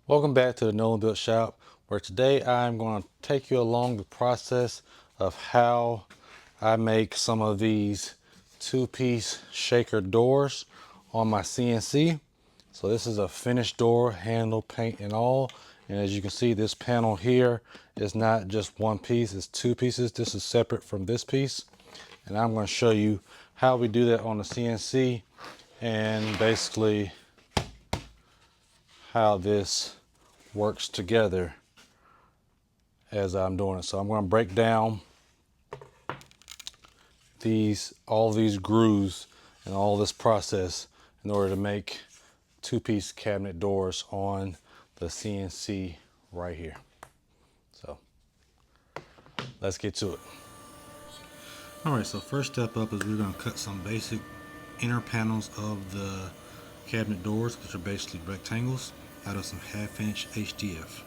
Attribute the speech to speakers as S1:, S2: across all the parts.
S1: Welcome back to the Nolan Built Shop, where today I'm going to take you along the process of how I make some of these two-piece shaker doors on my CNC. So this is a finished door, handle, paint, and all. And as you can see, this panel here is not just one piece, it's two pieces. This is separate from this piece. And I'm going to show you how we do that on the CNC and basically how this works together as I'm doing it. So I'm going to break down all these grooves and all this process in order to make two-piece cabinet doors on the CNC right here. So let's get to it. All right, so first step up is we're going to cut some basic inner panels of the cabinet doors, which are basically rectangles, out of some 1/2" HDF.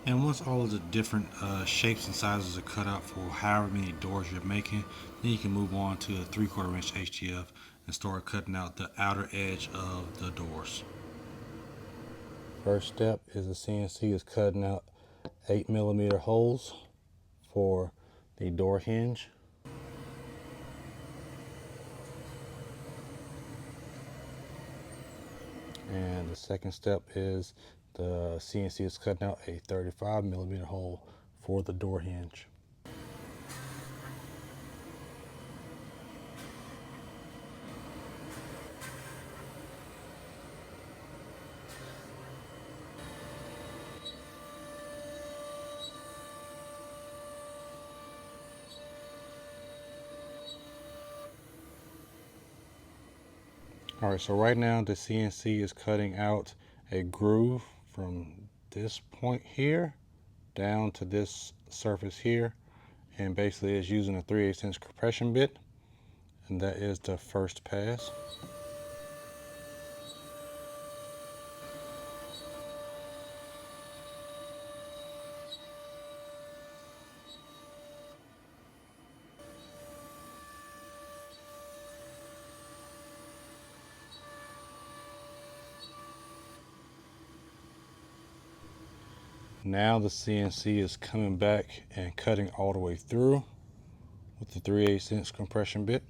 S1: And once all of the different shapes and sizes are cut out for however many doors you're making, then you can move on to a 3/4" HDF and start cutting out the outer edge of the doors. First step is the CNC is cutting out 8mm holes for the door hinge. And the second step is the CNC is cutting out a 35mm hole for the door hinge. All right, so right now the CNC is cutting out a groove from this point here down to this surface here, and basically it's using a 3/8" compression bit, and that is the first pass. Now the CNC is coming back and cutting all the way through with the 3/8" compression bit.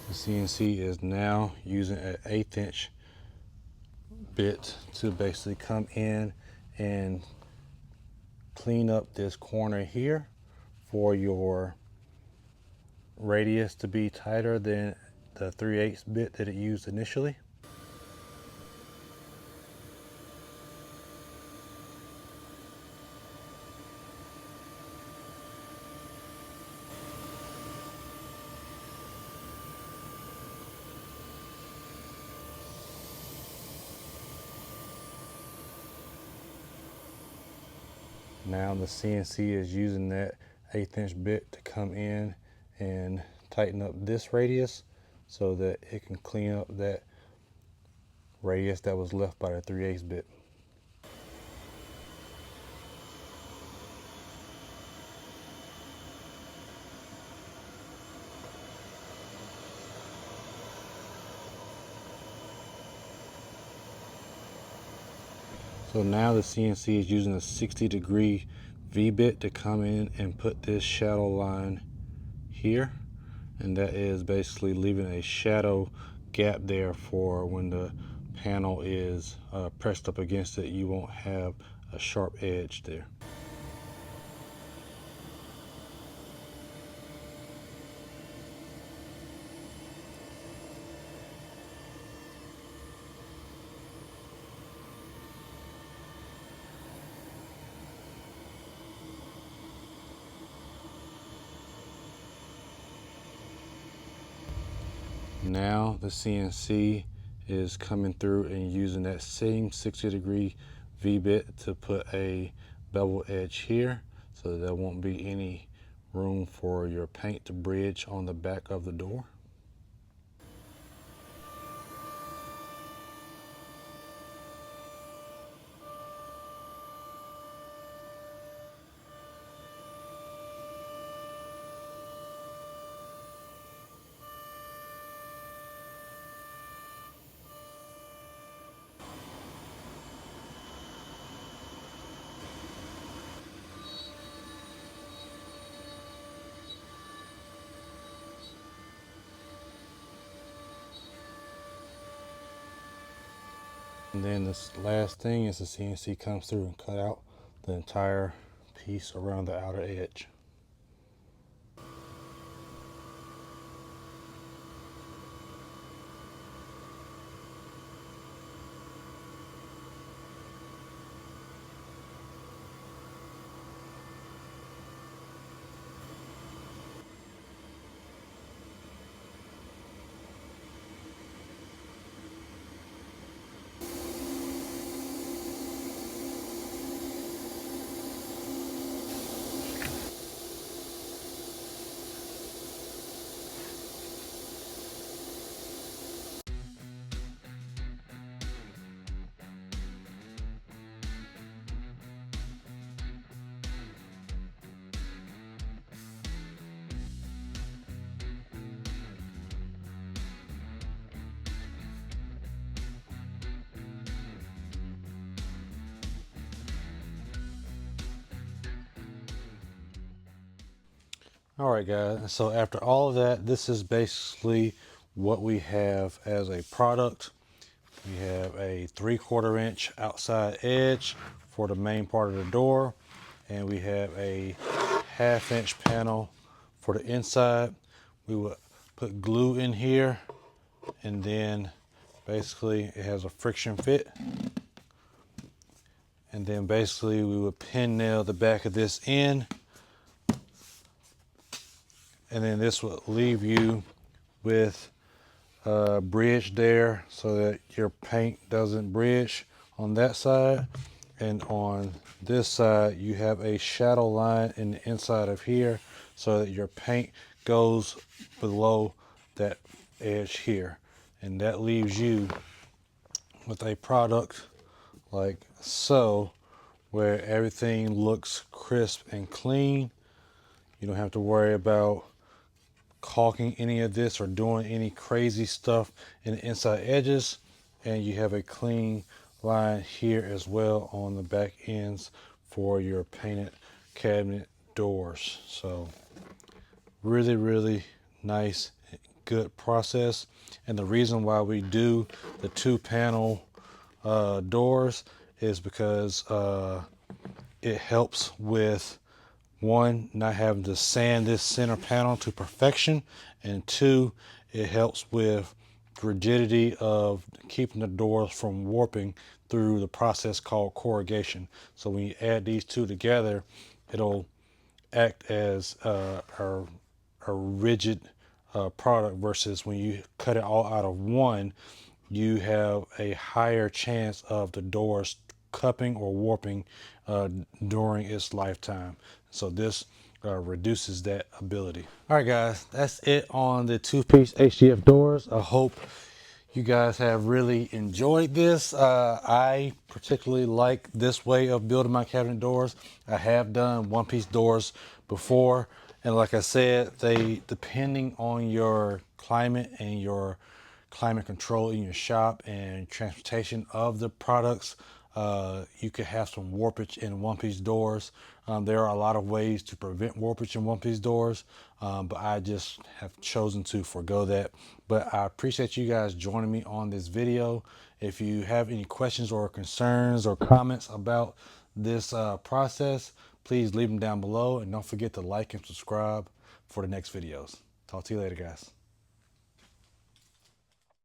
S1: The CNC is now using an 1/8" bit to basically come in and clean up this corner here for your radius to be tighter than the 3/8" bit that it used initially. Now the CNC is using that 1/8" bit to come in and tighten up this radius so that it can clean up that radius that was left by the 3/8" bit. So now the CNC is using a 60° V-bit to come in and put this shadow line here, and that is basically leaving a shadow gap there for when the panel is pressed up against it, you won't have a sharp edge there. Now the CNC is coming through and using that same 60° V-bit to put a bevel edge here so that there won't be any room for your paint to bridge on the back of the door. And then this last thing is the CNC comes through and cut out the entire piece around the outer edge. All right, guys. So after all of that, this is basically what we have as a product. We have a 3/4 inch outside edge for the main part of the door, and we have a 1/2 inch panel for the inside. We will put glue in here, and then basically it has a friction fit. And then basically we would pin nail the back of this in, and then this will leave you with a bridge there so that your paint doesn't bridge on that side. And on this side you have a shadow line in the inside of here so that your paint goes below that edge here, and that leaves you with a product like so, where everything looks crisp and clean. You don't have to worry about caulking any of this or doing any crazy stuff in the inside edges, and you have a clean line here as well on the back ends for your painted cabinet doors. So really nice, good process. And the reason why we do the 2-panel doors is because it helps with, one, not having to sand this center panel to perfection, and two, it helps with rigidity of keeping the doors from warping through the process called corrugation. So when you add these two together, it'll act as a rigid product, versus when you cut it all out of one, you have a higher chance of the doors cupping or warping during its lifetime. So this reduces that ability. All right, guys, that's it on the 2-piece HDF doors. I hope you guys have really enjoyed this. I particularly like this way of building my cabinet doors. I have done 1-piece doors before, and like I said, they, depending on your climate and your climate control in your shop and transportation of the products, you could have some warpage in 1-piece doors. There are a lot of ways to prevent warpage in 1-piece doors, but I just have chosen to forego that. But I appreciate you guys joining me on this video. If you have any questions or concerns or comments about this process, please leave them down below, and don't forget to like and subscribe for the next videos. Talk to you later, guys.